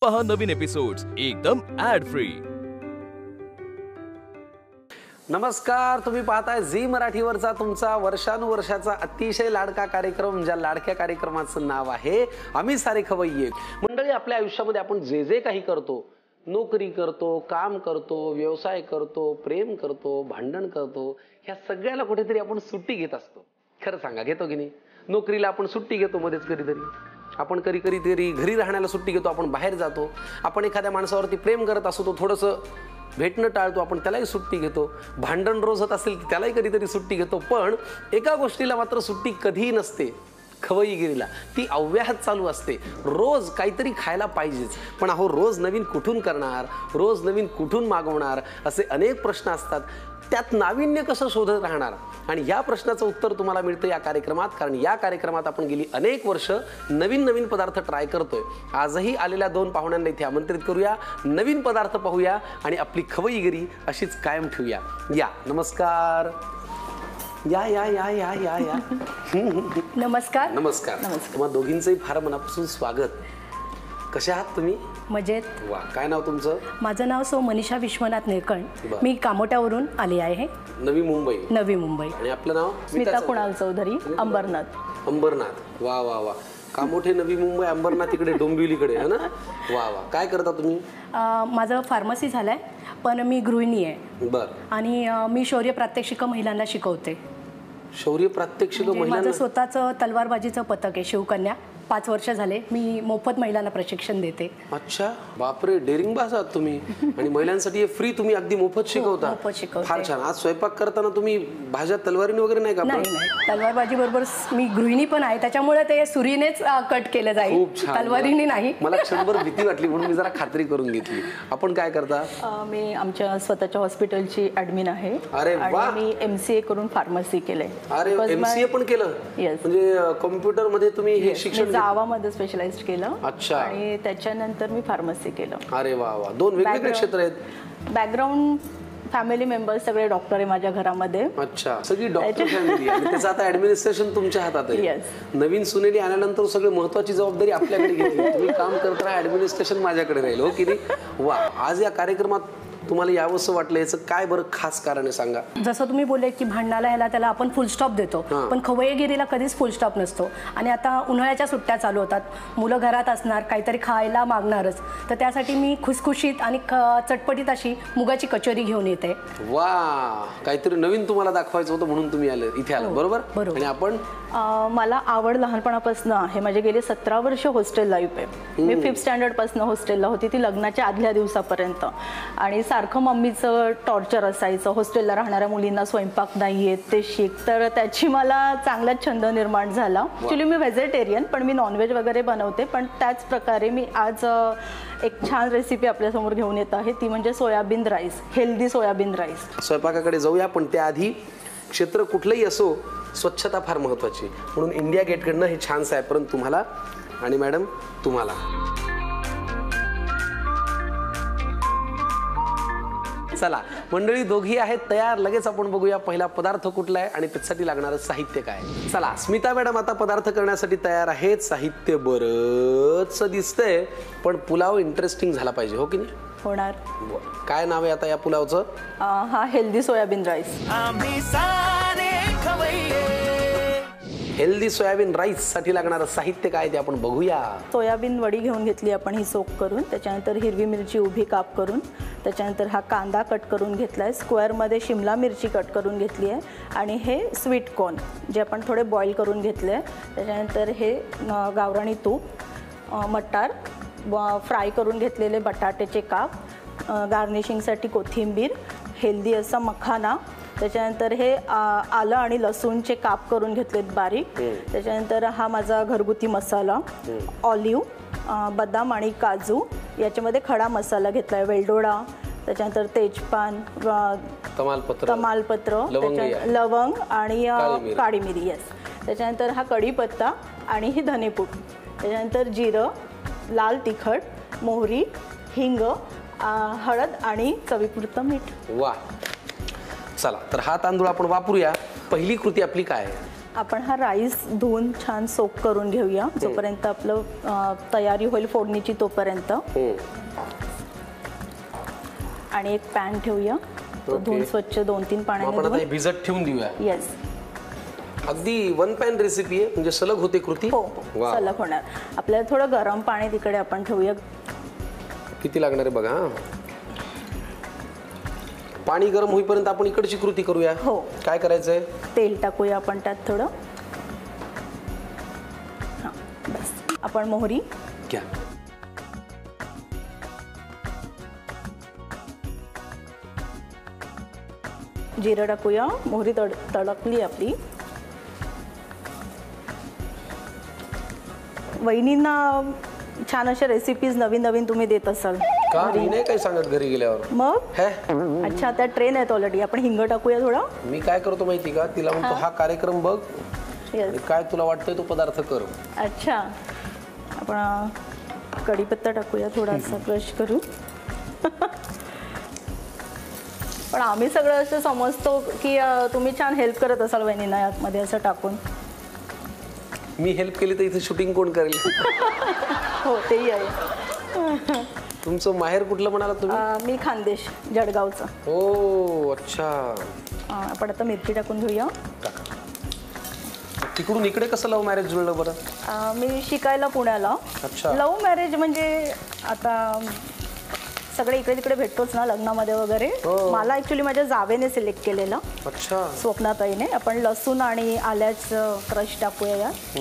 पहा नवीन एपिसोड्स एकदम add free. नमस्कार, तुम्ही पाहताय झी मराठीवरचा तुमचा वर्षानुवर्षाचा अतिशय लाडका कार्यक्रम, ज्या लाडक्या कार्यक्रमाचं नाव आहे आम्ही सारे खवय्ये। मंडळी, आपल्या आयुष्यामध्ये आपण जे जे काही करतो, नोकरी करतो, काम करतो, व्यवसाय करतो, प्रेम करतो, भांडण करतो, ह्या सगळ्याला कुठेतरी आपण सुट्टी घेत असतो। खरं सांगा, घेतो की नाही? नोकरीला आपण सुट्टी घेतो मध्येच कधीतरी, आपण कधीतरी घरी राहण्याला सुट्टी घेतो, आपण बाहेर जातो, आपण एखाद्या माणसावरती प्रेम करत असतो तो थोडंसं भेटणं टाळतो, आपण त्यालाही सुट्टी घेतो, भांडण रोज होत असेल की त्यालाही कधीतरी सुट्टी घेतो। पण एका गोष्टीला मात्र सुट्टी कधीही नसते, खवईगिरीला ती अव्याहत चालू असते। रोज काहीतरी खायला पाहिजेच, पण अहो रोज नवीन कुठून करणार, रोज नवीन कुठून मागवणार, असे अनेक प्रश्न असतात। त्यात नाविन्य कसं शोधत राहणार? आणि या प्रश्नाचं उत्तर तुम्हाला मिळतं या कार्यक्रमात, कारण या कार्यक्रमात आपण गेली अनेक वर्ष नवीन नवीन पदार्थ ट्राय करतोय। आजही आलेल्या दोन पाहुण्यांना इथे आमंत्रित करूया, नवीन पदार्थ पाहूया आणि आपली खवईगिरी अशीच कायम ठेवूया। या, नमस्कार। या या या या या या नमस्कार। नमस्कार। तुम्हा दोघींचंही फार मनापासून स्वागत। कसे आहात तुम्ही? मजेत। वा, काय नाव तुमचं? माझं नाव सौ मनीषा विश्वनाथ निळकंठ, मी कामोट्यावरून आली आहे, नवी मुंबई। नवी मुंबई। आणि आपलं नाव? स्मिता कुणाल चौधरी, अंबरनाथ। अंबरनाथ, वा वा वा। कामोठे, नवी मुंबई, अंबरनाथ इकडे डोंबिवलीकडे है ना? वा वा। काय करता तुम्ही? माझं फार्मसी झालंय, पण मी गृहिणी आहे। बर। आणि मी शौर्य प्रात्यक्षिक महिलांना शिकवते। शौर्य प्रात्यक्षिक महिलांना? माझं स्वतःचं तलवारबाजीचं पथक आहे, शिवकन्या। 5 वर्ष झाले मी मोफत महिलांना प्रशिक्षण देते। अच्छा, बापरे, डेअरिंग बाज आहात तुम्ही। आणि महिलांसाठी फ्री तुम्ही अगदी मोफत शिकवता? मोफत शिकवते। फार छान। आज स्वयंपाक करताना तुम्ही भाज्या तलवारीने वगैरे नाही का? नाही, तलवारबाजी बरोबर मी गृहिणी पण आहे, त्याच्यामुळे ते सुरीनेच कट केलं जाईल, तलवारीने नाही। मला क्षणभर भीती वाटली म्हणून मी जरा खात्री करून घेतली। आपण काय करता? मी आमच्या स्वतःच्या हॉस्पिटलची ऍडमिन आहे। अरे वा। मी MCA करून फार्मसी केलंय। अरे, MCA पण केलं? म्हणजे कॉम्प्युटर मध्ये तुम्ही हे शिक्षण? जावा मध्ये स्पेशलाइज केलं। अच्छा। आणि त्याच्यानंतर मी फार्मसी केलं। अरे वा वा, दोन वेगवेगळे क्षेत्र आहेत। बॅकग्राऊंड फॅमिली मेंबर्स सगळे डॉक्टर आहे माझ्या घरामध्ये। अच्छा, सगळी डॉक्टर फॅमिली आणि त्याचं आता ऍडमिनिस्ट्रेशन तुमच्या हातात आहे। नवीन सुनेली आल्यानंतर सगळी महत्त्वाची जबाबदारी आपल्याकडे घेतली, तुम्ही काम करत राहा, ऍडमिनिस्ट्रेशन माझ्याकडे राहील, हो की नाही? वा। आज या कार्यक्रमात तुम्हाला यावंसं वाटलं, याचं काय बरं खास कारण आहे सांगा? जसं तुम्ही बोलले की भांडणाला ह्याला त्याला आपण फुल स्टॉप देतो, पण खवय्येगिरीला कधीच फुल स्टॉप नसतो। आणि आता उन्हाळ्याच्या सुट्ट्या चालू होतात, मुलं घरात असणार, काहीतरी खायला मागणारच, तर त्यासाठी मी खुसखुशीत आणि चटपटीत अशी मुगाची कचोरी घेऊन येते। वा, काहीतरी नवीन तुम्हाला दाखवायचं होतं म्हणून तुम्ही आले इथे आले, बरोबर? आणि आपण? मला आवड लहानपणापासून आहे, माझे गेले 17 वर्ष हॉस्टेल लाईफ आहे। मी 5th स्टँडर्ड पासून हॉस्टेलला होती, ती लग्नाच्या आदल्या दिवसापर्यंत। आणि सारखं मम्मीचं टॉर्चर असायचं, हॉस्टेलला राहणाऱ्या मुलींना स्वयंपाक नाही येत, ते शिक। तर त्याची मला चांगलाच छंद निर्माण झाला। ॲक्च्युली मी व्हेजिटेरियन, पण मी नॉनव्हेज वगैरे बनवते, पण त्याच प्रकारे मी आज एक छान रेसिपी आपल्यासमोर घेऊन येत आहे, ती म्हणजे soybean rice, healthy soybean rice. स्वयंपाकाकडे जाऊया, पण त्याआधी क्षेत्र कुठलंही असो, स्वच्छता फार महत्त्वाची, म्हणून इंडिया गेटकडनं हे छानसं आहे। परंतु तुम्हाला आणि मॅडम तुम्हाला चला मंडळी, दोघी आहेत तयार, लगेच आपण बघूया पहिला पदार्थ कुठला आहे आणि त्यासाठी लागणारं साहित्य काय। चला, स्मिता मॅडम आता पदार्थ करण्यासाठी तयार आहेत। साहित्य बरंच दिसतंय, पण पुलाव इंटरेस्टिंग झाला पाहिजे, हो की नाही? होणार। काय नाव आहे आता या पुलावचं? हा healthy soybean rice. Healthy soybean rice साठी लागणारं साहित्य काय ते आपण बघूया। सोयाबीन वडी घेऊन घेतली आपण ही सोक करून, त्याच्यानंतर हिरवी मिरची उभी काप करून, त्याच्यानंतर हा कांदा कट करून घेतलाय, स्क्वेअरमध्ये शिमला मिरची कट करून घेतली आहे, आणि हे स्वीट कॉर्न जे आपण थोडे बॉईल करून घेतले। त्याच्यानंतर हे गावरानी तूप, मटार फ्राय करून घेतलेले बटाट्याचे काप, गार्निशिंगसाठी कोथिंबीर, हेल्दी असा मखाना, त्याच्यानंतर हे आलं आणि लसूणचे काप करून घेतलेत बारीक, त्याच्यानंतर हा माझा घरगुती मसाला, ऑलिव्ह, बदाम आणि काजू, याच्यामध्ये खडा मसाला घेतलाय, वेलदोडा, त्याच्यानंतर तेजपान, तमालपत्र, लवंग आणि काळी मिरी, येस। त्याच्यानंतर हा कढीपत्ता आणि ही धनेपूड, त्याच्यानंतर जिरं, लाल तिखट, मोहरी, हिंग, हळद आणि चवीपुरतं मीठ। वा, चला तर हा तांदूळ आपण वापरूया। पहिली कृती आपली काय आहे? आपण हा राईस धुवून छान सोक करून घेऊया जोपर्यंत आपलं तयारी होईल फोडणीची तोपर्यंत. आणि एक पॅन ठेवूया, तो धुवून स्वच्छ 2-3 पाण्याने आपण आता हे भिजत ठेवून देऊया. येस. अगदी वन पॅन रेसिपी आहे, म्हणजे सलग होते कृती. हो, वा. सलग होणार. आपल्याला थोडं गरम पाणी तिकडे आपण ठेवूया. किती लागणार आहे बघा. हा, पाणी गरम होईपर्यंत आपण इकडची कृती करूया. हो. काय करायचंय? तेल टाकूया आपण त्यात थोडं. हां, बस. आपण मोहरी घ्या. जिरं टाकूया. मोहरी तडकली आपली. वहिनींना छान अशा रेसिपीज नवीन नवीन तुम्ही देत असाल का? मी नाही काही सांगत घरी गेल्यावर. मग हे अच्छा, त्या ट्रेन आहेत ऑलरेडी. आपण हिंग टाकूया थोडा. मी काय करतो माहिती का, तिला म्हणतो हा कार्यक्रम बघ येस. आणि काय तुला वाटतंय तो पदार्थ कर. अच्छा, आपण कढीपत्ता टाकूया थोडासा क्रश करू. पण आम्ही सगळं असं समजतो की तुम्ही छान हेल्प करत असाल वहिनींना यामध्ये असं टाकून. मी हेल्प केली तर इथे शूटिंग कोण करेल? हो, तेही आहे. तुमचं माहेर कुठलं म्हणाला तुम्ही? मी खानदेश, जळगावचं. हो, अच्छा. आपण आता मिरची टाकून घेऊया. तिकडून इकडे कसं लव्ह मॅरेज जुळलं बरं? मी शिकायला पुण्याला. अच्छा. लव्ह मॅरेज म्हणजे आता सगळे इकडे तिकडे भेटतोच ना लग्नामध्ये वगैरे. मला ऍक्च्युली माझ्या जावेने सिलेक्ट केलेलं. अच्छा. स्वप्नाताईने. आपण लसूण आणि आल्याचं क्रश टाकूया यात.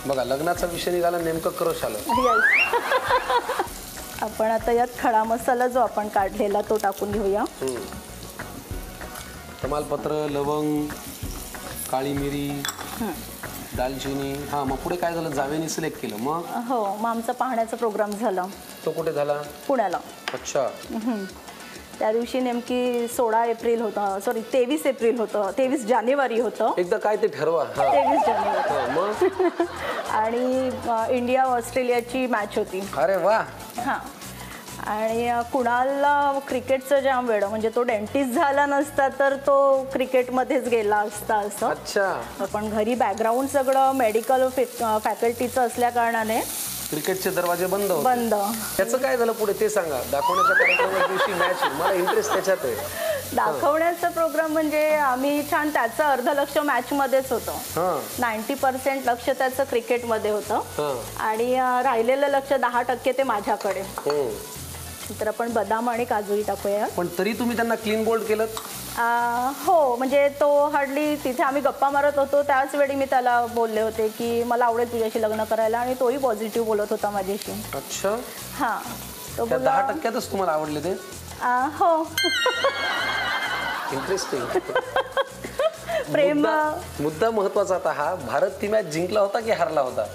बघा, लग्नाचा विषय निघाला, नेमकं क्रश आलं. आपण आता यात खडा मसाला जो आपण काढलेला तो टाकून घेऊया. तमालपत्र, लवंग, काळी मिरी, दालचिनी. हा, मग पुढे काय झालं? जावेनी सिलेक्ट केलं. मग हो, मग आमचा पाहण्याचा प्रोग्राम झाला. तो कुठे झाला? पुण्याला. अच्छा. त्या दिवशी नेमकी 16 एप्रिल होतं, सॉरी 23 एप्रिल होतं, 23 जानेवारी होतं. एकदा काय ते ठरवा. 23 जानेवारी. मग आणि इंडिया ऑस्ट्रेलियाची मॅच होती. अरे वा. हां. आणि कुणालला क्रिकेटचं जाम वेड, म्हणजे तो डेंटिस्ट झाला नसता तर तो क्रिकेटमध्येच गेला असता असं. अच्छा. पण घरी बॅकग्राऊंड सगळं मेडिकल फॅकल्टीचं असल्या कारणाने क्रिकेटचे दरवाजे बंद होते. बंद. त्याचं काय झालं पुढे ते सांगा. दाखवण्याच्या कार्यक्रमाच्या दिवशी मॅच, मला इंटरेस्ट त्याच्यात आहे. दाखवण्याचा प्रोग्राम म्हणजे आम्ही छान, त्याचं अर्ध लक्ष मॅच मध्येच होतं. 90% लक्ष त्याचं क्रिकेटमध्ये होतं आणि राहिलेलं लक्ष 10% ते माझ्याकडे. तर आपण बदाम आणि काजूही टाकूया. पण तरी तुम्ही त्यांना क्लीन बोल्ड केलं? हो, म्हणजे तो हार्डली, तिथे आम्ही गप्पा मारत होतो त्याच वेळी मी त्याला बोलले होते की मला आवडेल तुझ्याशी लग्न करायला, आणि तोही पॉझिटिव्ह बोलत होता माझ्याशी. अच्छा. हां. तो 10%च तुम्हाला आवडले ते? हो. इंटरेस्टिंग. प्रेम. मुद्दा महत्वाचा आता हा, भारत ती मॅच जिंकला होता की हारला होता?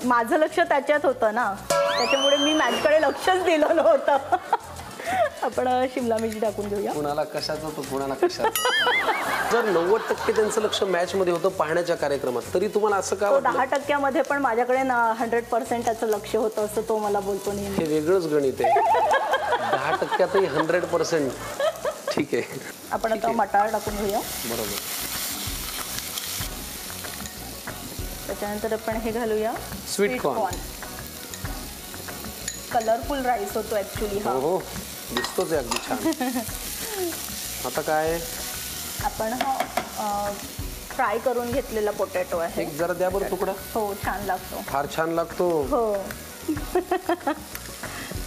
माझं लक्ष त्याच्यात होतं ना, त्याच्यामुळे मी मॅचकडे लक्षच दिलं नव्हतं. आपण शिमला मिरची टाकून घेऊया. कुणाला कशाचं तर कुणाला कशाचं. जर 90% त्यांचं लक्ष मॅच मध्ये होतं पाहण्याच्या कार्यक्रमात, तरी तुम्हाला असं का वाटलं? 10%मध्ये पण माझ्याकडे 100% त्याचं लक्ष होतं असं तो मला बोलतो नेहमी. हे वेगळंच गणित आहे. 10%ही 100%. ठीक आहे. आपण आता मटार टाकून घेऊया. बरोबर. त्याच्यानंतर आपण हे घालूया स्वीट कॉर्न. कलरफुल राईस होतो ऍक्च्युली हा. हो, दिसतोच आहे अगदी छान. आता काय? आपण हा फ्राय करून घेतलेला पोटॅटो आहे. एक जरा द्या बरं तुकडा. हो, छान लागतो. फार छान लागतो. हो.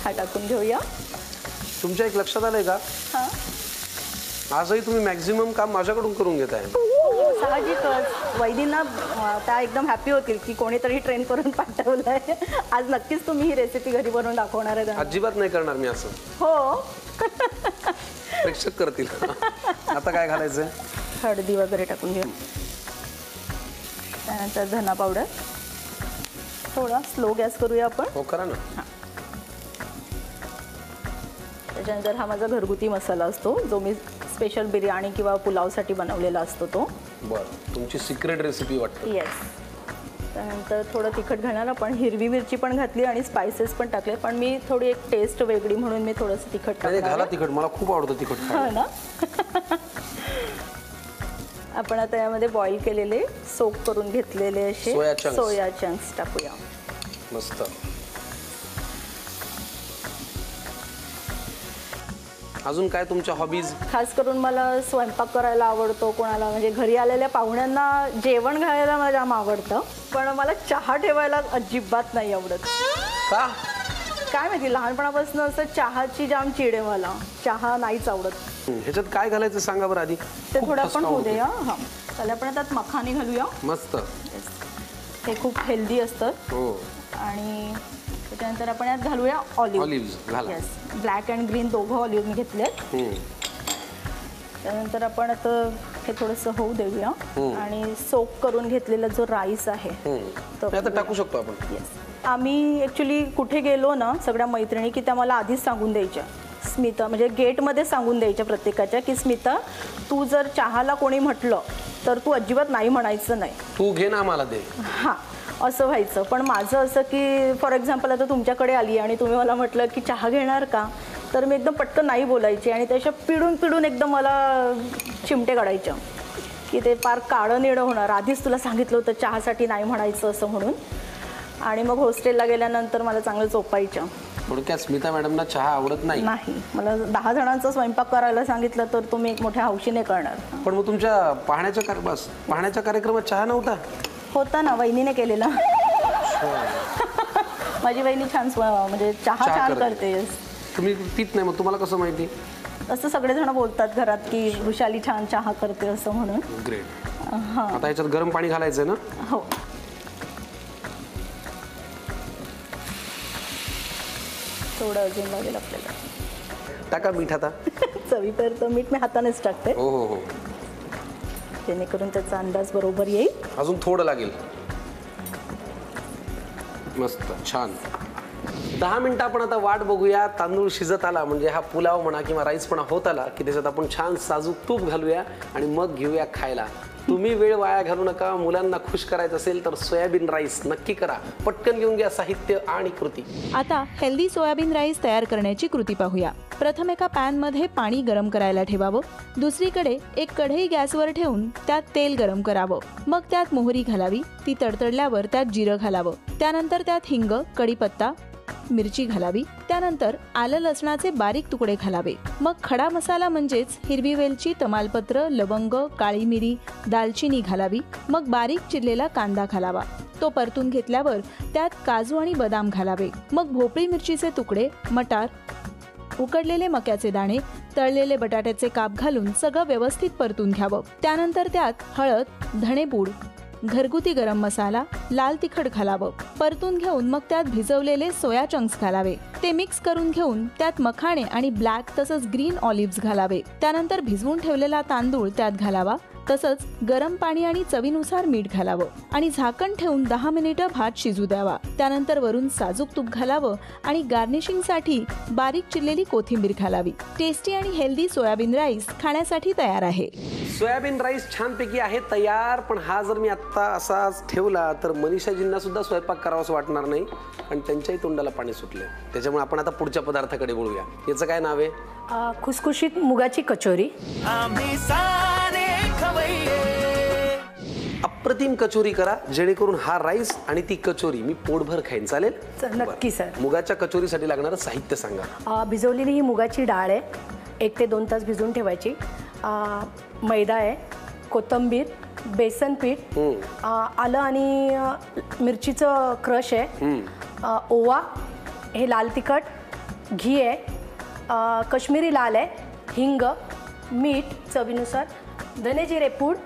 हा टाकून घेऊया. तुमच्या एक लक्षात आलंय का? हां. आजही तुम्ही मॅक्झिमम काम माझ्याकडून करून घेताय. साहजिकच. वैदींना त्या एकदम हॅपी होतील की कोणीतरी ट्रेन करून पाठवलंय. आज नक्कीच तुम्ही ही रेसिपी घरी बनवून दाखवणार आहे. अजिबात नाही करणार मी असं. हो. प्रेक्षक करतील. आता काय घालायचं? हळदी वगैरे टाकून घेऊ. त्यानंतर धना पावडर. थोडा स्लो गॅस करूया आपण. हो, करा ना. त्याच्यानंतर हा माझा घरगुती मसाला असतो जो मी स्पेशल बिर्याणी किंवा पुलावसाठी बनवलेला असतो तो. बरं, तुमची सिक्रेट रेसिपी वाटतं. येस. त्यानंतर थोडं तिखट घालणार आपण. हिरवी मिरची पण घातली आणि स्पायसेस पण टाकले, पण मी थोडी एक टेस्ट वेगळी म्हणून मी थोडंसं तिखट टाकणार. घाला तिखट, मला खूप आवडतं तिखट. हो ना. आपण आता यामध्ये बॉईल केलेले सोक करून घेतलेले असे सोया chunks. सोया चंक्स टाकूया. मस्त. अजून काय तुमच्या हॉबीज? खास करून मला स्वयंपाक करायला आवडतो. कोणाला म्हणजे घरी आलेल्या पाहुण्यांना जेवण घालायला मला जाम आवडतं, पण मला चहा ठेवायला अजिबात नाही आवडत. का? काय माहिती, लहानपणापासून असं चहाची जाम चिड आहे मला. चहा नाहीच आवडत. ह्याच्यात काय घालायचं सांगा बरं आधी. ते खूप थोडं आपण ठसका होऊ होतो. दे. हां, त्याला आपण त्यात मखाने घालूया. मस्त. हे खूप हेल्दी असतं. हो. आणि त्याच्यानंतर आपण यात घालूया ऑलिव्ह. ऑलिव्ह घाला. येस, ब्लॅक अँड ग्रीन दोघं ऑलिव्ह मी घेतलेत. त्यानंतर आपण आता हे थोडंसं होऊ देऊया आणि सोक करून घेतलेला जो राईस आहे तो आता टाकू शकतो आपण. येस. आम्ही ॲक्च्युली कुठे गेलो ना सगळ्या मैत्रिणी की त्या मला आधीच सांगून द्यायच्या. स्मिता म्हणजे गेटमध्ये सांगून द्यायच्या प्रत्येकाच्या की स्मिता तू जर चहाला कोणी म्हटलं तर तू अजिबात नाही म्हणायचं नाही. तू घे ना आम्हाला दे. हां, असं व्हायचं. पण माझं असं की फॉर एक्झाम्पल आता तुमच्याकडे आली आणि तुम्ही मला म्हटलं की चहा घेणार का, तर मी एकदम पटकन नाही बोलायची आणि त्याच्या पिडून एकदम मला चिमटे काढायच्या की ते फार काळं निळं होणार. आधीच तुला सांगितलं होतं चहासाठी नाही म्हणायचं असं म्हणून. आणि मग हॉस्टेलला गेल्यानंतर मला चांगलं चोपायचं. थोडक्यात स्मिता मॅडमना चहा आवडत नाही. मला 10 जणांचा स्वयंपाक करायला सांगितलं तर तुम्ही एक मोठ्या हौशीने करणार. पण मग तुमच्या पाहण्याच्या कार्यक्रमात चहा नव्हता? होता ना, वहिनीने केलेला. माझी वहिनी छान म्हणजे चहा छान करते. तुम्ही पित नाही, मग तुम्हाला कसं माहिती? असं सगळेजण बोलतात घरात की वृषाली छान चहा करते असं म्हणून. ग्रेट. आता ह्याच्यात गरम पाणी घालायचंय ना? हो. थोडं अजून लागेल आपल्याला. टाका मीठ आता. चवीपुरतं मीठ मी हातानेच टाकते हो हो हो, जेणेकरून त्याचा अंदाज बरोबर येईल. अजून थोडं लागेल. मस्त छान. 10 मिनिटं आपण आता वाट बघूया. तांदूळ शिजत आला म्हणजे हा पुलाव म्हणा किंवा राईस पण होत आला की त्याच्यात आपण छान साजूक तूप घालूया आणि मग घेऊया खायला. तुम्ही वेळ वाया घालू नका. मुलांना खुश करायचं असेल तर सोयाबीन राईस नक्की करा. पटकन घेऊन घ्या साहित्य आणि कृती. आता हेल्दी सोयाबीन राईस तयार करण्याची कृती पाहूया. प्रथम एका पॅनमध्ये पाणी गरम करायला ठेवावं. दुसरीकडे एक कढई गॅसवर ठेवून त्यात तेल गरम करावं. मग त्यात मोहरी घालावी. ती तडतडल्यावर त्यात जिरं घालावं. त्यानंतर त्यात हिंग, कढीपत्ता, मिरची घालावी. त्यानंतर आलं लसणाचे बारीक तुकडे घालावे. मग खडा मसाला म्हणजेच हिरवी वेलची, तमालपत्र, लवंग, काळी मिरी, दालचिनी घालावी. मग बारीक चिरलेला कांदा घालावा. तो परतून घेतल्यावर त्यात काजू आणि बदाम घालावे. मग भोपळी मिरचीचे तुकडे, मटार, उकडलेले मक्याचे दाणे, तळलेले बटाट्याचे काप घालून सगळं व्यवस्थित परतून घ्यावं. त्यानंतर त्यात हळद, धणेपूड, घरगुती गरम मसाला, लाल तिखट घालावं. परतून घेऊन मग त्यात भिजवलेले सोया चंक्स घालावे. ते मिक्स करून घेऊन त्यात मखाणे आणि ब्लॅक तसंच ग्रीन ऑलिव्ह्ज घालावे. त्यानंतर भिजवून ठेवलेला तांदूळ त्यात घालावा. तसंच गरम पाणी आणि चवीनुसार मीठ घालावं आणि झाकण ठेवून 10 मिनिटं भात शिजू द्यावा. त्यानंतर वरून साजूक तूप घालावं आणि गार्निशिंगसाठी बारीक चिरलेली कोथिंबीर घालावी. टेस्टी आणि हेल्दी सोयाबीन राईस खाण्यासाठी तयार आहे. सोयाबीन राईस छानपैकी आहे तयार. पण हा जर मी आत्ता असाच ठेवला तर मनीषाजींना सुद्धा स्वयंपाक करावाच वाटणार नाही आणि त्यांच्याही तोंडाला पाणी सुटलं. त्याच्यामुळे आपण आता पुढच्या पदार्थाकडे बोलूया. याचं काय नाव आहे? खुसखुशीत मुगाची कचोरी. अप्रतिम कचोरी करा जेणेकरून हा राईस आणि ती कचोरी मी पोटभर खाईन. चालेल? नक्की सर. मुगाच्या कचोरीसाठी लागणारं साहित्य सांगा. भिजवलेली ही मुगाची डाळ आहे. 1 ते 2 तास भिजवून ठेवायची. मैदा आहे, कोथिंबीर, बेसन पीठ, आलं आणि मिरचीचं क्रश आहे, ओवा, हे लाल तिखट, घी आहे, कश्मीरी लाल आहे, हिंग, मीठ चवीनुसार, धने जिरे पूड,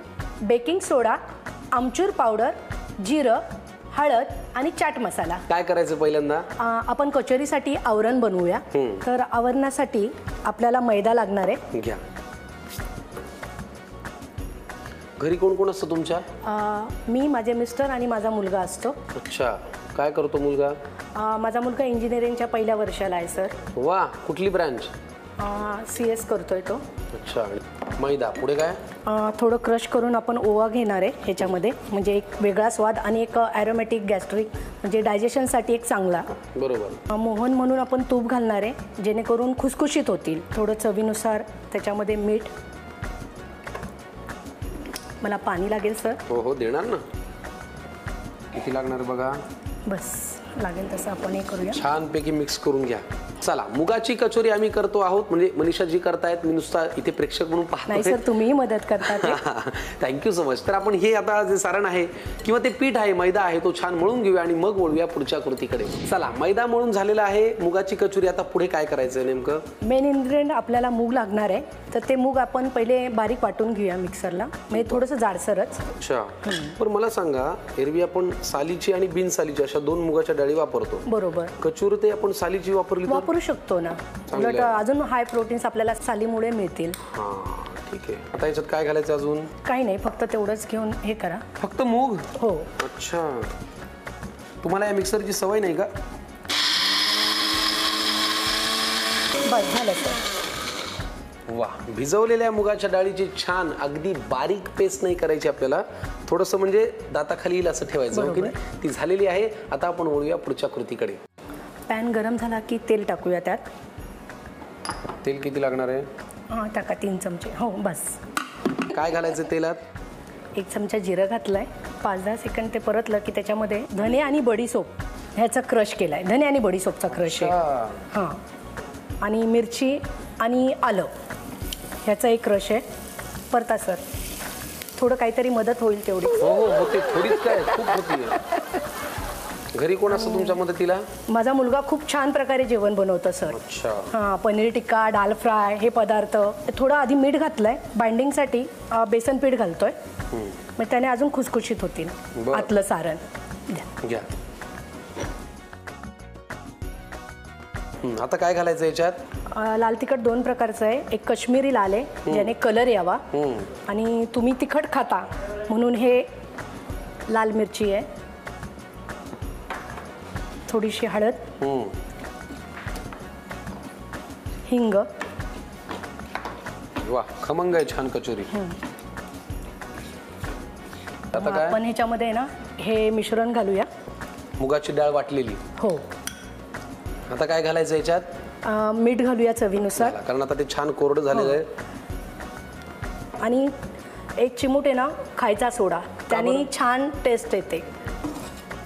बेकिंग सोडा, आमचूर पावडर, जिरं, हळद आणि चाट मसाला. काय करायचं पहिल्यांदा? आपण कचोरीसाठी आवरण बनवूया. तर आवरणासाठी आपल्याला मैदा लागणार आहे. घ्या. घरी कोण कोण असतं तुमच्या? मी, माझे मिस्टर आणि माझा मुलगा असतो. अच्छा. काय करतो मुलगा? माझा मुलगा इंजिनिअरिंगच्या पहिल्या वर्षाला आहे सर. वा. कुठली ब्रँच? CS करतोय तो. अच्छा. मैदा पुढे काय? थोडं क्रश करून आपण ओवा घेणार आहे ह्याच्यामध्ये. म्हणजे एक वेगळा स्वाद आणि एक ॲरोमॅटिक गॅस्ट्रिक म्हणजे डायजेशनसाठी एक चांगला. बरोबर. मोहन म्हणून आपण तूप घालणार आहे जेणेकरून खुसखुशीत होतील. थोडं चवीनुसार त्याच्यामध्ये मीठ. मला पाणी लागेल सर. हो हो देणार ना. किती लागणार बघा. बस लागेल तसं आपण हे करूया. छानपैकी मिक्स करून घ्या. चला मुगाची कचोरी आम्ही करतो आहोत. म्हणजे मनीषा जी करतायत, मी नुसता इथे प्रेक्षक म्हणून नाही पाहतो. सर तुम्हीही मदत करता. Thank you so much. तर आपण हे आता जे सारण आहे किंवा ते पीठ आहे, मैदा आहे, तो छान मळून घेऊया आणि मग वळूया पुढच्या कृतीकडे. चला मैदा मळून झालेला आहे. मुगाची कचोरी आता पुढे काय करायचं आहे नेमकं? मेन इन्ग्रेडियंट आपल्याला मूग लागणार आहे. तर ते मूग आपण पहिले बारीक वाटून घेऊया मिक्सरला, म्हणजे थोडंसं जाडसरच. अच्छा. पण मला सांगा, एरवी आपण सालीची आणि बिनसालीची अशा दोन मुगाच्या डाळी वापरतो. बरोबर. कचोरी ते आपण सालीची वापरू शकतो ना. उलट अजून हाय प्रोटीन्स आपल्याला सालीमुळे मिळतील. हा ठीक आहे. आता याच्यात काय घालायचं अजून? काही नाही, फक्त तेवढंच घेऊन हे करा. फक्त मूग? हो. अच्छा. तुम्हाला या मिक्सरची सवय नाही का? बस झालं सर. वा. भिजवलेल्या मुगाच्या डाळीची छान अगदी बारीक पेस्ट नाही करायची आपल्याला, थोडंसं म्हणजे दाताखाली येईल असं ठेवायचं. ओके. ती झालेली आहे. आता आपण वळूया पुढच्या कृतीकडे. पॅन गरम झाला की तेल टाकूया. त्यात तेल किती लागणार आहे? हां टाका 3 चमचे. हो बस. काय घालायचं तेलात? 1 चमचा जिरं घातलंय. 5-10 सेकंद ते परतलं की त्याच्यामध्ये धने आणि बडीसोप ह्याचा क्रश केलाय. धने आणि बडीसोपचा क्रश आहे. हां. आणि मिरची आणि आलं ह्याचा एक क्रश आहे. परता सर. थोडं काहीतरी मदत होईल तेवढी. हो हो होते. थोडीच काय, खूप होती. घरी कोण असतं तुमच्या मदतीला? माझा मुलगा खूप छान प्रकारे जेवण बनवतो सर. अच्छा. हां. पनीर टिक्का, दाल फ्राय हे पदार्थ. थोडं आधी मीठ घातलंय बाइंडिंगसाठी. बेसन पीठ घालतोय. मग त्याने अजून खुसखुशीत होतील आतलं सारण. घ्या. आता काय घालायचं याच्यात? लाल तिखट 2 प्रकारचं आहे. एक काश्मीरी लाल आहे ज्याने कलर यावा, आणि तुम्ही तिखट खाता म्हणून हे लाल मिरची आहे. थोडीशी हळद, हिंग. वा खमंग आहे छान कचोरी. आता काय आपण ह्याच्यामध्ये ना हे मिश्रण घालूया. मुगाची डाळ वाटलेली. हो. आता काय घालायचं याच्यात? मीठ घालूया चवीनुसार, कारण आता ते छान कोरडं झालेलं आहे. आणि 1 चिमूट आहे ना खायचा सोडा, त्याने छान टेस्ट येते.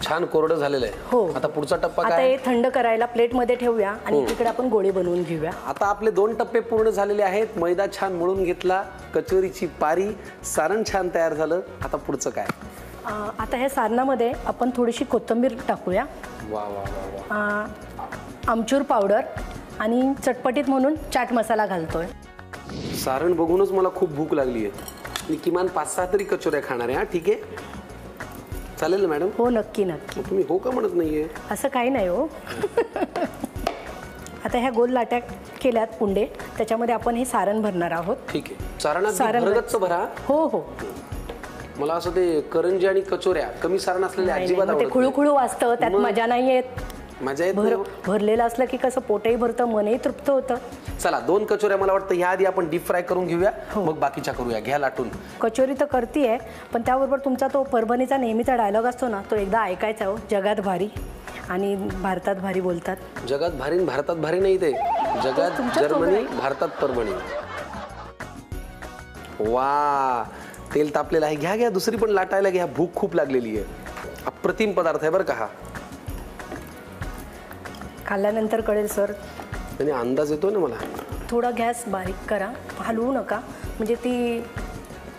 छान कोरडं झालेलं आहे. हो. आता पुढचा टप्पा आता काय? हे थंड करायला प्लेटमध्ये ठेवूया आणि तिकडे आपण गोळे बनवून घेऊया. आता आपले 2 टप्पे पूर्ण झालेले आहेत. मैदा छान मळून घेतला, कचोरीची पारी, सारण छान तयार झालं. आता पुढचं काय? आता ह्या सारणामध्ये आपण थोडीशी कोथिंबीर टाकूया. वा वा वा वा. आमचूर पावडर आणि चटपटीत म्हणून चाट मसाला घालतोय. सारण बघूनच मला खूप भूक लागली आहे. मी किमान 5-6 तरी कचोऱ्या खाणार आहे. हा ठीक आहे, चालेल ना मॅडम? हो नक्की नक्की. तुम्ही हो का म्हणत नाहीये? असं काही नाही हो. आता ह्या गोल लाट्या केल्यात पुंडे, त्याच्यामध्ये आपण हे सारण भरणार आहोत. ठीक आहे. सारण भरगच्च भरा. हो हो. मला असं ते करंजी आणि कचोऱ्या कमी सारण असलेले अजिबात आवडत नाही. खुळूखुळू वाजतं, त्यात मजा नाही येत. मजा येत. भरलेलं असलं की कसं पोटही भरतं, मनही तृप्त होतं. चला 2 कचोऱ्या मला वाटतं ह्या आधी आपण डीप फ्राय करून घेऊया, मग बाकीच्या करूया. घ्या लाटून. कचोरी तर करतीये, पण त्याबरोबर तुमचा तो परभणीचा नेहमीचा डायलॉग असतो ना, तो एकदा ऐकायचा हो. जगात भारी आणि भारतात भारी बोलतात. जगात भारी भारतात भारी नाही, ते जगात जर्मनी, भारतात परभणी. वा तेल तापलेलं आहे. घ्या घ्या, दुसरी पण लाटायला घ्या. भूक खूप लागलेली आहे. अप्रतिम पदार्थ आहे बरं का हा. खाल्ल्यानंतर कळेल सर. आणि अंदाज येतो ना मला. थोडा गॅस बारीक करा, हलवू नका, म्हणजे ती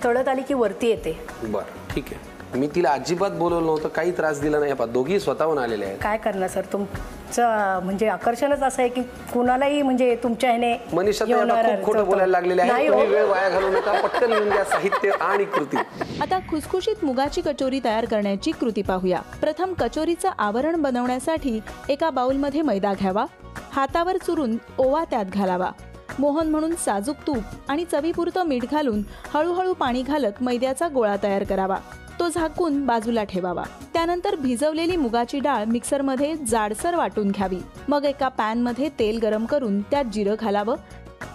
तळत आली की वरती येते. बरं ठीक आहे. मी तिला अजिबात बोलवलं नव्हतं, काही त्रास दिला नाही. दोघी स्वतःहून आलेले आहेत. काय करणार सर, तुमचं म्हणजे आकर्षणच असं आहे की कुणालाही म्हणजे तुमच्या ह्याने. मनीषा खूप खोटं बोलायला लागलेले आहे. तुम्ही वेळ वाया घालवू नका, पटकन लिहून घ्या साहित्य आणि कृती. आता खुसखुशीत मुगाची कचोरी तयार करण्याची कृती पाहूया. प्रथम कचोरीचं आवरण बनवण्यासाठी एका बाउलमध्ये मैदा घ्यावा. हातावर चुरून ओवा त्यात घालावा. मोहन म्हणून साजूक तूप आणि चवीपुरतं मीठ घालून हळूहळू पाणी घालत मैद्याचा गोळा तयार करावा. तो झाकून बाजूला ठेवावा. त्यानंतर भिजवलेली मुगाची डाळ मिक्सरमध्ये जाडसर वाटून घ्यावी. मग एका पॅनमध्ये तेल गरम करून त्यात जिरं घालावं.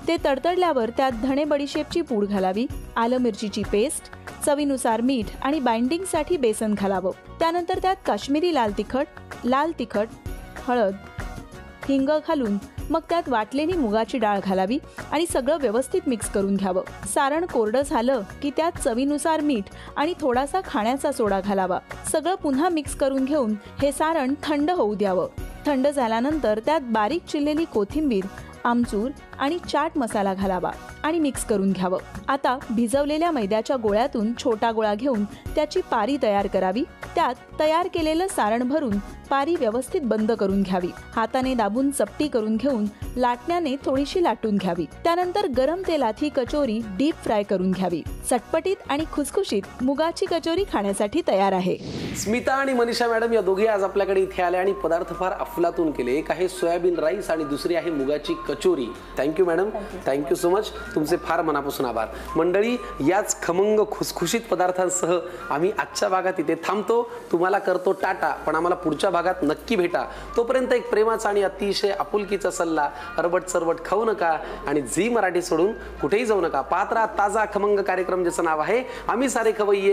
ते तडतडल्यावर त्यात धणे बडीशेपची पूड घालावी. आलं मिरचीची पेस्ट, चवीनुसार मीठ आणि बाइंडिंगसाठी बेसन घालावं. त्यानंतर त्यात काश्मीरी लाल तिखट, हळद, हिंग घालून मग त्यात वाटलेली मुगाची डाळ घालावी आणि सगळं व्यवस्थित मिक्स करून घ्यावं. सारण कोरडं झालं की त्यात चवीनुसार मीठ आणि थोडासा खाण्याचा सोडा घालावा. सगळं पुन्हा मिक्स करून घेऊन हे सारण थंड होऊ द्यावं. थंड झाल्यानंतर त्यात बारीक चिरलेली कोथिंबीर, आमचूर आणि चाट मसाला घालावा आणि मिक्स करून घ्यावं. आता भिजवलेल्या मैद्याच्या गोळ्यातून छोटा गोळा घेऊन त्याची पारी तयार करावी. त्यात तयार केलेलं सारण भरून पारी व्यवस्थित बंद करून घ्यावी. हाताने दाबून चपटी करून घेऊन लाटण्याने थोडीशी लाटून घ्यावी. त्यानंतर गरम तेलात ही कचोरी डीप फ्राय करून घ्यावी. चटपटीत आणि खुसखुशीत मुगाची कचोरी खाण्यासाठी तयार आहे. स्मिता आणि मनीषा मॅडम या दोघी आज आपल्याकडे इथे आल्या आणि पदार्थ फार अफलातून केले. एक आहे सोयाबीन राईस आणि दुसरी आहे मुगाची kachori. Thank you madam, thank you so much. तुमचे फार मनापासून आभार. मंडळी, याच खमंग खुसखुशीत पदार्थांसह आम्ही आजच्या भागात इथे थांबतो. तुम्हाला करतो टाटा, पण आम्हाला पुढच्या भागात नक्की भेटा. तोपर्यंत एक प्रेमाचा आणि अतिशय आपुलकीचा सल्ला, अरबट सरबट खाऊ नका आणि झी मराठी सोडून कुठेही जाऊ नका. पात्रा ताजा खमंग कार्यक्रम ज्याचं नाव आहे आम्ही सारे खवय्ये.